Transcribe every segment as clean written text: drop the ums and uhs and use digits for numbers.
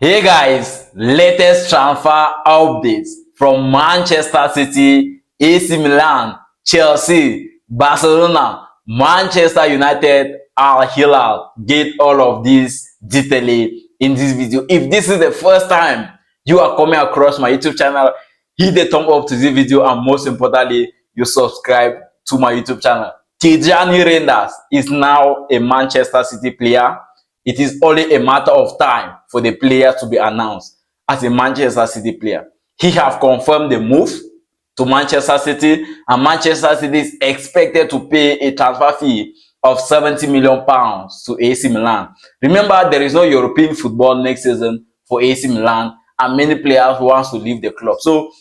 Hey guys, latest transfer updates from Manchester City, AC Milan, Chelsea, Barcelona, Manchester United, Al Hilal. Get all of this detailing in this video. If this is the first time you are coming across my YouTube channel, hit the thumb up to this video and most importantly, you subscribe to my YouTube channel. Tijani Reinders is now a Manchester City player. It is only a matter of time for the player to be announced as a Manchester City player. He have confirmed the move to Manchester City, and Manchester City is expected to pay a transfer fee of £70 million to AC Milan. Remember, there is no European football next season for AC Milan, and many players want to leave the club. So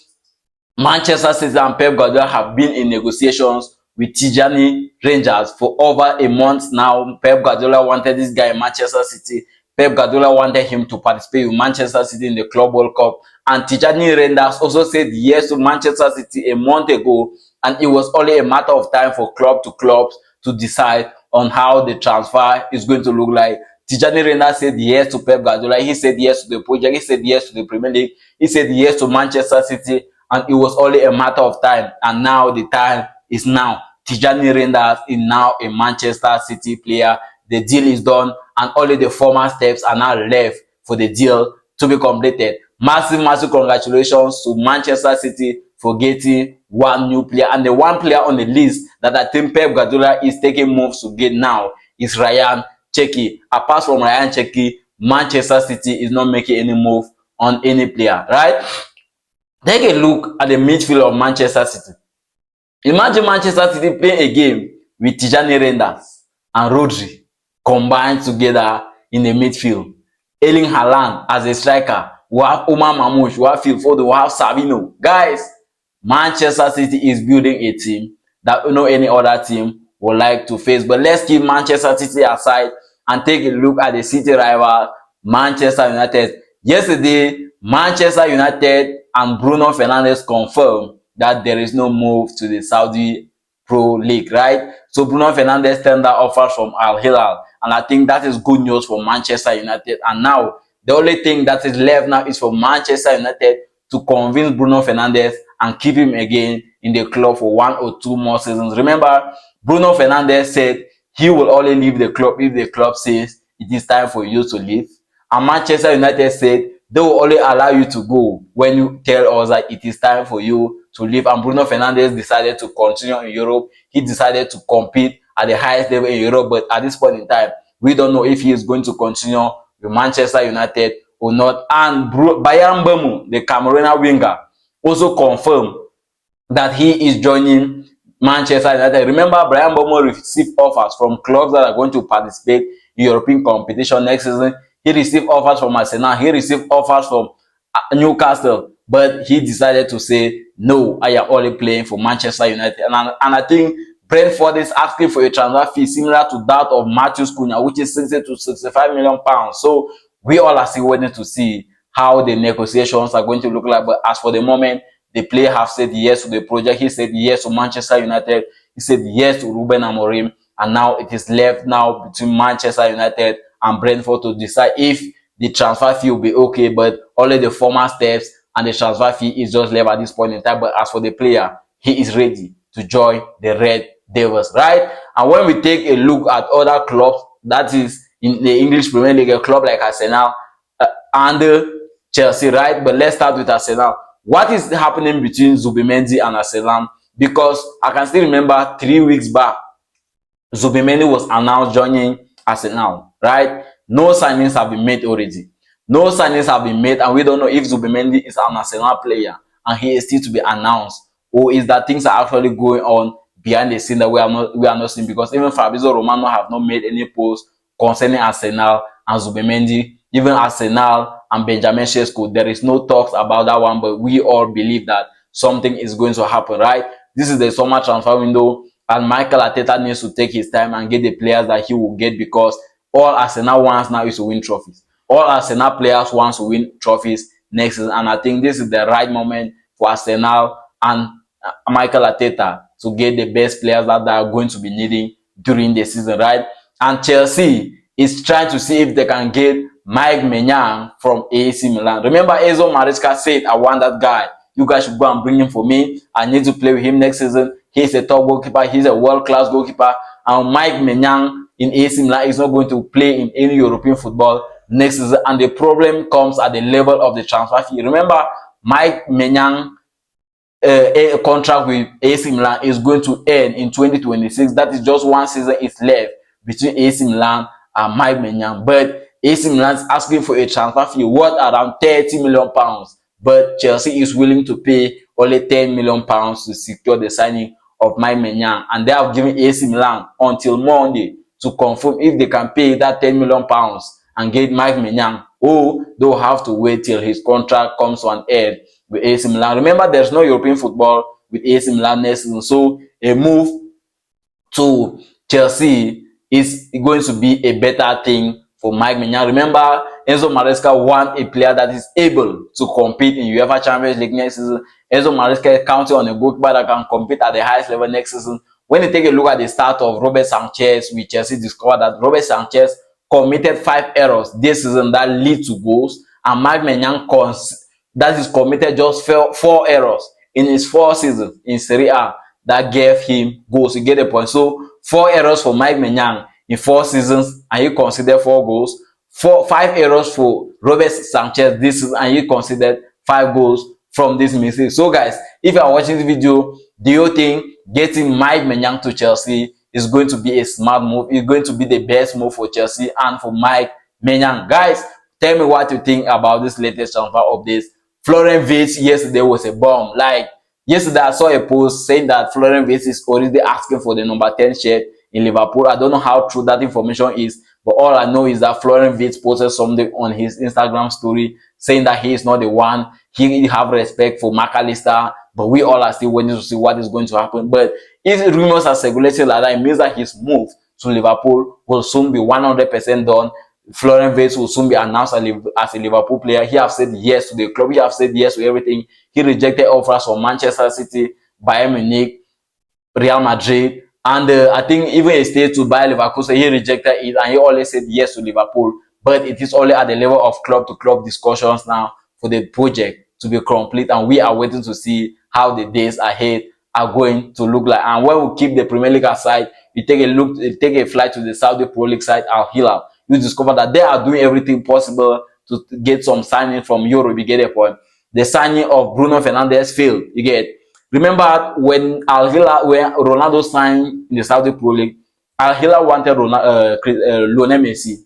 Manchester City and Pep Guardiola have been in negotiations with Tijani Rangers for over a month now. Pep Guardiola wanted this guy in Manchester City. Pep Guardiola wanted him to participate with Manchester City in the Club World Cup. And Tijani Rangers also said yes to Manchester City a month ago. And it was only a matter of time for club to clubs to decide on how the transfer is going to look like. Tijani Rangers said yes to Pep Guardiola. He said yes to the project. He said yes to the Premier League. He said yes to Manchester City. And it was only a matter of time, and now the time is now. Tijani Reinders is now a Manchester City player. The deal is done, and only the formal steps are now left for the deal to be completed. Massive congratulations to Manchester City for getting one new player, and the one player on the list that I think Pep Guardiola is taking moves to get now is Ryan Cherki. Apart from Ryan Cherki, Manchester City is not making any move on any player, right? Take a look at the midfield of Manchester City. Imagine Manchester City playing a game with Tijani Reinders and Rodri combined together in the midfield. Erling Haaland as a striker. We have Omar Mamouche, we have Phil Foden, we have Sabino. Guys, Manchester City is building a team that no any other team would like to face. But let's keep Manchester City aside and take a look at the City rival, Manchester United. Yesterday, Manchester United and Bruno Fernandes confirmed that there is no move to the Saudi Pro League, right? So Bruno Fernandes tender offers from Al Hilal, and I think that is good news for Manchester United. And now the only thing that is left now is for Manchester United to convince Bruno Fernandes and keep him again in the club for 1 or 2 more seasons. Remember, Bruno Fernandes said he will only leave the club if the club says it is time for you to leave. And Manchester United said they will only allow you to go when you tell us that it is time for you to leave. And Bruno Fernandes decided to continue in Europe. He decided to compete at the highest level in Europe. But at this point in time, we don't know if he is going to continue with Manchester United or not. And Bayern Mbeumo, the Cameroonian winger, also confirmed that he is joining Manchester United. Remember, Bayern Mbeumo received offers from clubs that are going to participate in European competition next season. He received offers from Arsenal. He received offers from Newcastle. But he decided to say, no, I am only playing for Manchester United. And I think Brentford is asking for a transfer fee similar to that of Matheus Cunha, which is 60 to 65 million pounds. So we all are still waiting to see how the negotiations are going to look like. But as for the moment, the player have said yes to the project. He said yes to Manchester United. He said yes to Ruben Amorim. And now it is left now between Manchester United and Brentford to decide if the transfer fee will be okay, but only the formal steps and the transfer fee is just left at this point in time. But as for the player, he is ready to join the Red Devils, right? And when we take a look at other clubs, that is in the English Premier League, a club like Arsenal and Chelsea, right? But let's start with Arsenal. What is happening between Zubimendi and Arsenal? Because I can still remember 3 weeks back, Zubimendi was announced joining Arsenal, right? No signings have been made already. No signings have been made, and we don't know if Zubimendi is an Arsenal player and he is still to be announced, or is that things are actually going on behind the scene that we are not seeing. Because even Fabrizio Romano have not made any post concerning Arsenal and Zubimendi. Even Arsenal and Benjamin Sesko, there is no talks about that one, but we all believe that something is going to happen, right? This is the summer transfer window, and Mikel Arteta needs to take his time and get the players that he will get, because all Arsenal wants now is to win trophies. All Arsenal players want to win trophies next season, and I think this is the right moment for Arsenal and Mikel Arteta to get the best players that they are going to be needing during the season, right? And Chelsea is trying to see if they can get Maignan from AC Milan. Remember, Enzo Maresca said, I want that guy. You guys should go and bring him for me. I need to play with him next season. He's a top goalkeeper. He's a world-class goalkeeper. And Maignan in AC Milan is not going to play in any European football next season. And the problem comes at the level of the transfer fee. Remember, Maignan a contract with AC Milan is going to end in 2026. That is just one season is left between AC Milan and Maignan. But AC Milan is asking for a transfer fee worth around 30 million pounds. But Chelsea is willing to pay only 10 million pounds to secure the signing of Maignan. And they have given AC Milan until Monday to confirm if they can pay that 10 million pounds and get Maignan, or they'll have to wait till his contract comes to an end with AC Milan. Remember, there's no European football with AC Milan next season, so a move to Chelsea is going to be a better thing for Maignan. Remember, Enzo Maresca want a player that is able to compete in UEFA Champions League next season. Enzo Maresca is counting on a goalkeeper that can compete at the highest level next season. When you take a look at the start of Robert Sanchez with Chelsea, discovered that Robert Sanchez committed 5 errors this season that lead to goals, and Maignan that is committed just 4 errors in his 4 seasons in Serie A that gave him goals. You get the point. So 4 errors for Maignan in 4 seasons, and you consider 4 goals. 5 errors for Robert Sanchez this season, and you considered 5 goals from this mistake. So guys, if you are watching this video, do you think getting Maignan to Chelsea is going to be a smart move? It's going to be the best move for Chelsea and for Maignan? Guys, tell me what you think about this latest transfer updates. Florian Wirtz yesterday was a bomb. Like yesterday, I saw a post saying that Florian Wirtz is already asking for the number 10 shirt in Liverpool. I don't know how true that information is, but all I know is that Florian Wirtz posted something on his Instagram story saying that he is not the one. He have respect for McAllister, but we all are still waiting to see what is going to happen. But if rumors are circulating like that, it means that his move to Liverpool will soon be 100% done. Florian Wirtz will soon be announced as a Liverpool player. He has said yes to the club. He has said yes to everything. He rejected offers from Manchester City, Bayern Munich, Real Madrid, and I think even a state to Bayer Leverkusen. He rejected it, and he always said yes to Liverpool. But it is only at the level of club-to-club discussions now for the project to be complete, and we are waiting to see how the days ahead are going to look like. And when we keep the Premier League aside, we take a flight to the Saudi Pro League side, Al Hilal. You discover that they are doing everything possible to get some signing from Europe. You get a point. The signing of Bruno Fernandes failed. You get. Remember when when Ronaldo signed in the Saudi Pro League, Al Hilal wanted Lionel Messi.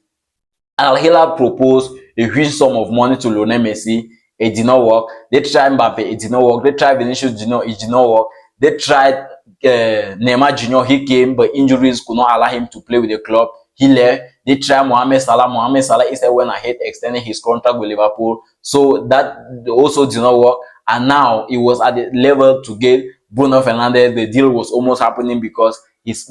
Al Hilal proposed a huge sum of money to Lionel Messi. It did not work. They tried Mbappe. It did not work. They tried Vinicius Junior. It did not work. They tried Neymar Junior. He came, but injuries could not allow him to play with the club. He left. They tried Mohamed Salah. Mohamed Salah instead went ahead extending his contract with Liverpool. So that also did not work. And now it was at the level to get Bruno Fernandes. The deal was almost happening because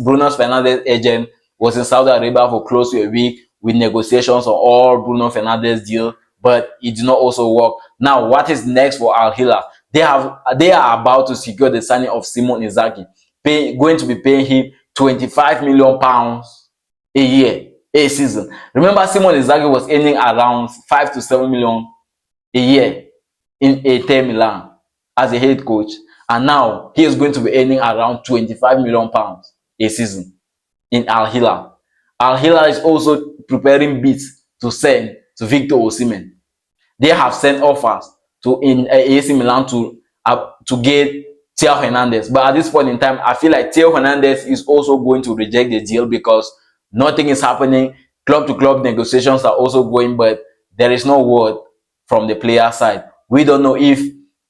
Bruno Fernandes' agent was in Saudi Arabia for close to a week with negotiations on all Bruno Fernandes' deal, but it did not also work. Now, what is next for Al Hilal? They are about to secure the signing of Simon Inzaghi, going to be paying him 25 million pounds a year, a season. Remember, Simon Inzaghi was earning around 5 to 7 million a year in AC Milan as a head coach, and now he is going to be earning around 25 million pounds a season in Al Hilal. Al Hilal is also preparing bids to send to Victor Osimhen. They have sent offers to AC Milan to get Theo Hernandez, but at this point in time, I feel like Theo Hernandez is also going to reject the deal because nothing is happening. Club-to-club negotiations are also going, but there is no word from the player side. We don't know if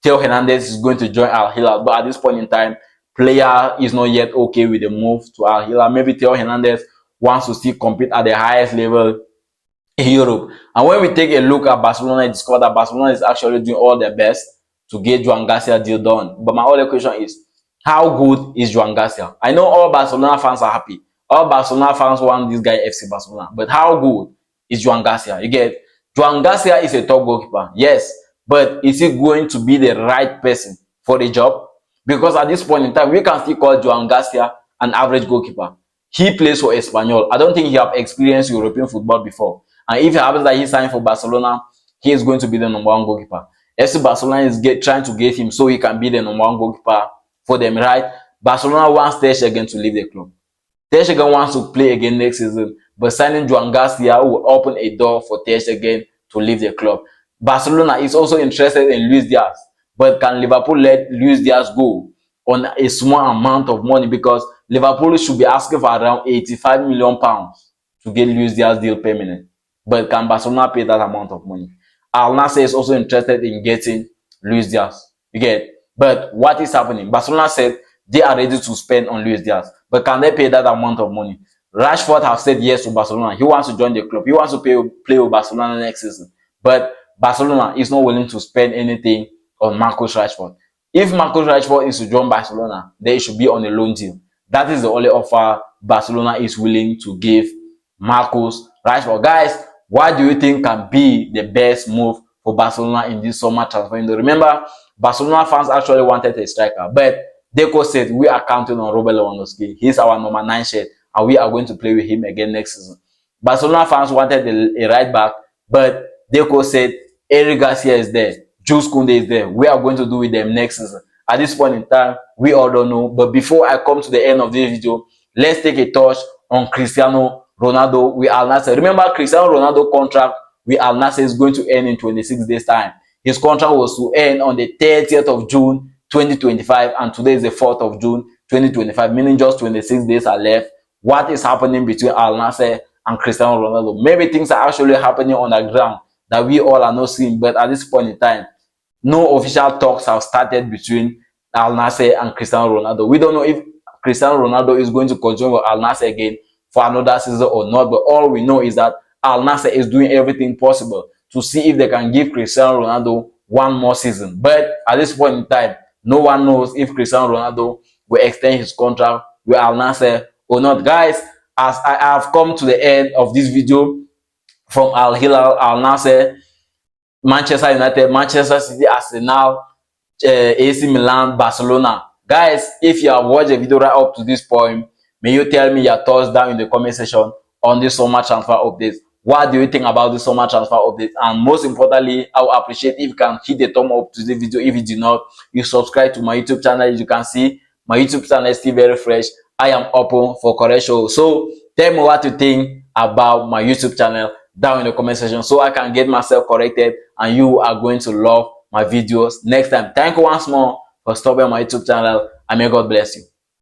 Theo Hernandez is going to join Al Hilal, but at this point in time, player is not yet okay with the move to Al Hilal. Maybe Theo Hernandez wants to still compete at the highest level in Europe. And when we take a look at Barcelona, I discover that Barcelona is actually doing all their best to get Joan Garcia deal done. But my other question is, how good is Joan Garcia? I know all Barcelona fans are happy. All Barcelona fans want this guy FC Barcelona. But how good is Joan Garcia? You get, Joan Garcia is a top goalkeeper, yes. But is he going to be the right person for the job? Because at this point in time, we can still call Joan Garcia an average goalkeeper. He plays for Espanyol. I don't think he have experienced European football before. And if it happens that he signed for Barcelona, he is going to be the #1 goalkeeper. FC Barcelona is trying to get him so he can be the #1 goalkeeper for them, right? Barcelona wants Ter Stegen to leave the club. Ter Stegen wants to play again next season, but signing Joan Garcia will open a door for Ter Stegen to leave the club. Barcelona is also interested in Luis Diaz, but can Liverpool let Luis Diaz go on a small amount of money? Because Liverpool should be asking for around £85 million to get Luis Diaz deal permanent. But can Barcelona pay that amount of money? Al Nassr is also interested in getting Luis Diaz. You get? But what is happening? Barcelona said they are ready to spend on Luis Diaz, but can they pay that amount of money? Rashford have said yes to Barcelona. He wants to join the club. He wants to play with Barcelona next season. But Barcelona is not willing to spend anything on Marcus Rashford. If Marcus Rashford is to join Barcelona, then it should be on a loan deal. That is the only offer Barcelona is willing to give Marcus Rashford. Guys, what do you think can be the best move for Barcelona in this summer transfer window? Remember, Barcelona fans actually wanted a striker, but Deco said we are counting on Robert Lewandowski. He's our #9 shirt, and we are going to play with him again next season. Barcelona fans wanted a right back, but Deco said Eric Garcia is there, Jules Koundé is there. We are going to do with them next season. At this point in time, we all don't know. But before I come to the end of this video, let's take a touch on Cristiano Ronaldo with Al Nassr. Remember, Cristiano Ronaldo contract with Al Nassr is going to end in 26 days time. His contract was to end on the 30th of June 2025, and today is the 4th of June 2025, meaning just 26 days are left. What is happening between Al Nassr and Cristiano Ronaldo? Maybe things are actually happening on the ground that we all are not seeing, but at this point in time, no official talks have started between Al Nassr and Cristiano Ronaldo. We don't know if Cristiano Ronaldo is going to continue with Al Nassr again for another season or not, but all we know is that Al Nassr is doing everything possible to see if they can give Cristiano Ronaldo one more season. But at this point in time, no one knows if Cristiano Ronaldo will extend his contract with Al Nassr or not. Guys, as I have come to the end of this video from Al Hilal, Al Nassr, Manchester United, Manchester City, Arsenal, AC Milan, Barcelona. Guys, if you have watched the video right up to this point, may you tell me your thoughts down in the comment section on this summer transfer updates. What do you think about the summer transfer update? And most importantly, I would appreciate if you can hit the thumb up to the video. If you do not, you subscribe to my YouTube channel. As you can see, my YouTube channel is still very fresh. I am open for correction. So tell me what you think about my YouTube channel down in the comment section so I can get myself corrected and you are going to love my videos next time. Thank you once more for stopping my YouTube channel, and may God bless you.